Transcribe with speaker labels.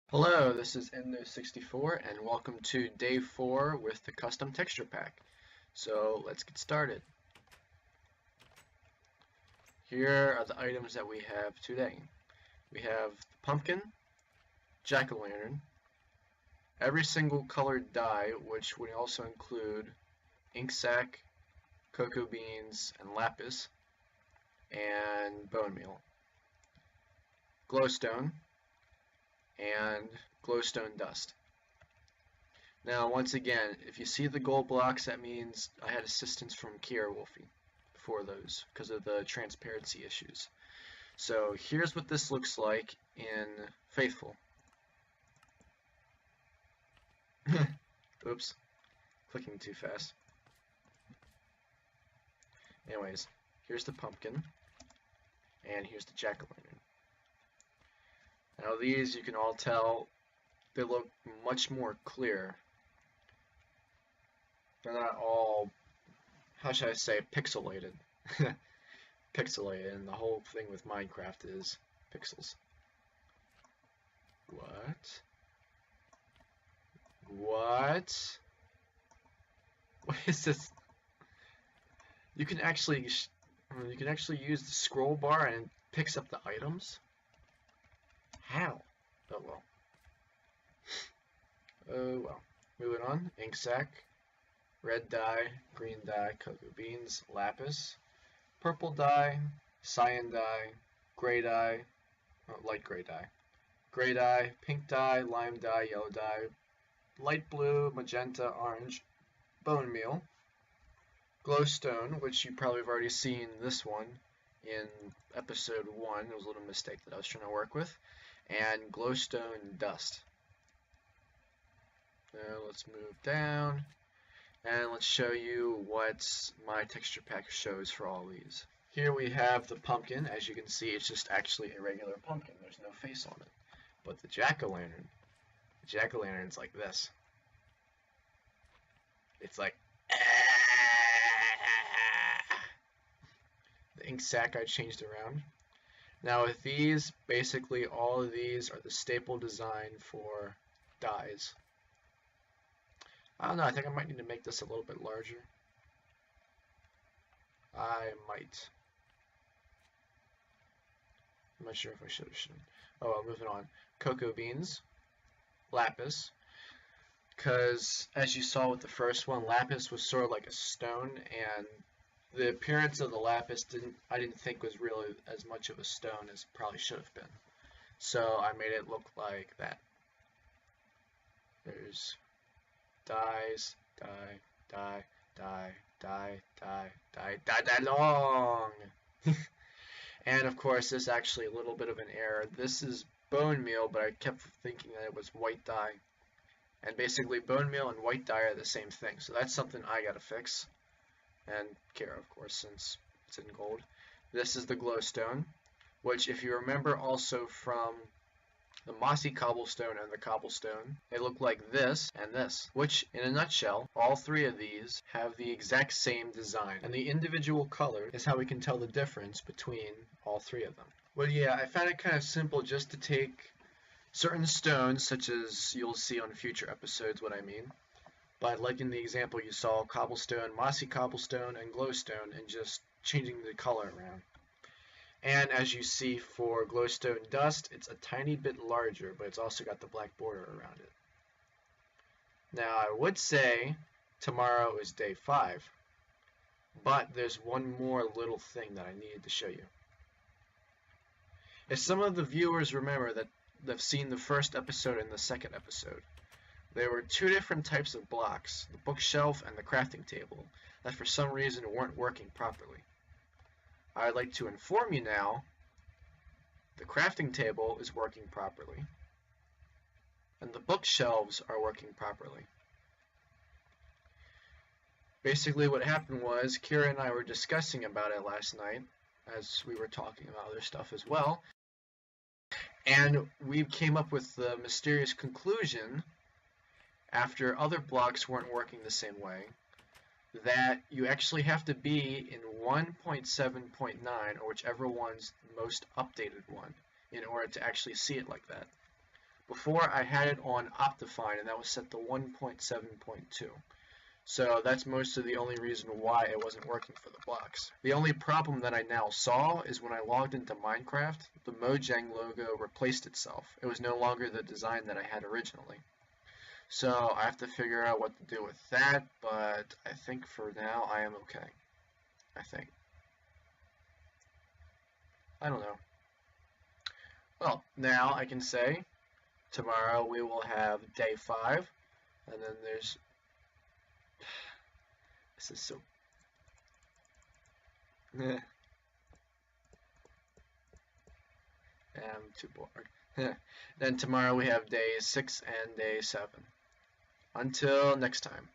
Speaker 1: Hello, this is Endo64 and welcome to day 4 with the custom texture pack. So let's get started. Here are the items that we have today. We have the pumpkin, Jack-o-Lantern, every single colored dye, which would also include ink sac, cocoa beans, and lapis, and bone meal, glowstone, and glowstone dust. Now, once again, if you see the gold blocks, that means I had assistance from Kiera Wolfie for those because of the transparency issues. So here's what this looks like in Faithful. Oops, clicking too fast. Anyways, here's the pumpkin, and here's the jack-o'-lantern. Now these, you can all tell, they look much more clear. They're not all, how should I say, pixelated. Pixelated, and the whole thing with Minecraft is pixels. What? What? What is this? You can actually use the scroll bar and it picks up the items. How? Oh well. Oh well. Moving on. Ink sac, red dye, green dye, cocoa beans, lapis, purple dye, cyan dye, gray dye, light gray dye, pink dye, lime dye, yellow dye, light blue, magenta, orange, bone meal, glowstone, which you probably have already seen this one in episode 1. It was a little mistake that I was trying to work with, and glowstone dust. Now let's move down, and let's show you what my texture pack shows for all these. Here we have the pumpkin. As you can see, it's just actually a regular pumpkin. There's no face on it. But the jack-o'-lantern's like this. It's like, the ink sac I changed around. Now with these, basically all of these are the staple design for dyes. I don't know, I think I might need to make this a little bit larger. I might. I'm not sure if I should or shouldn't. Oh well, moving on. Cocoa beans, lapis, because as you saw with the first one, lapis was sort of like a stone, and the appearance of the lapis I didn't think was really as much of a stone as it probably should have been. So I made it look like that. There's dyes, dye long. And of course, this is actually a little bit of an error. This is bone meal, but I kept thinking that it was white dye. And basically, bone meal and white dye are the same thing. So that's something I gotta fix. And Kara, of course, since it's in gold. This is the glowstone, which if you remember also from the mossy cobblestone and the cobblestone, they look like this and this, which in a nutshell, all three of these have the exact same design, and the individual color is how we can tell the difference between all three of them. Well, yeah, I found it kind of simple just to take certain stones, such as you'll see on future episodes what I mean, but like in the example you saw, cobblestone, mossy cobblestone, and glowstone, and just changing the color around. And as you see for glowstone dust, it's a tiny bit larger, but it's also got the black border around it. Now I would say tomorrow is day 5, but there's one more little thing that I needed to show you. If some of the viewers remember that they've seen the first episode and the second episode, there were two different types of blocks, the bookshelf and the crafting table, that for some reason weren't working properly. I'd like to inform you now, the crafting table is working properly, and the bookshelves are working properly. Basically what happened was, Kira and I were discussing about it last night, as we were talking about other stuff as well, and we came up with the mysterious conclusion, after other blocks weren't working the same way, that you actually have to be in 1.7.9 or whichever one's the most updated one in order to actually see it like that. Before I had it on Optifine, and that was set to 1.7.2. So that's most of the only reason why it wasn't working for the blocks. The only problem that I now saw is when I logged into Minecraft, the Mojang logo replaced itself. It was no longer the design that I had originally. So I have to figure out what to do with that, but I think for now I am okay. I think. I don't know. Well, now I can say tomorrow we will have day 5, and then there's... This is so... I'm too bored. Then tomorrow we have day 6 and day 7. Until next time.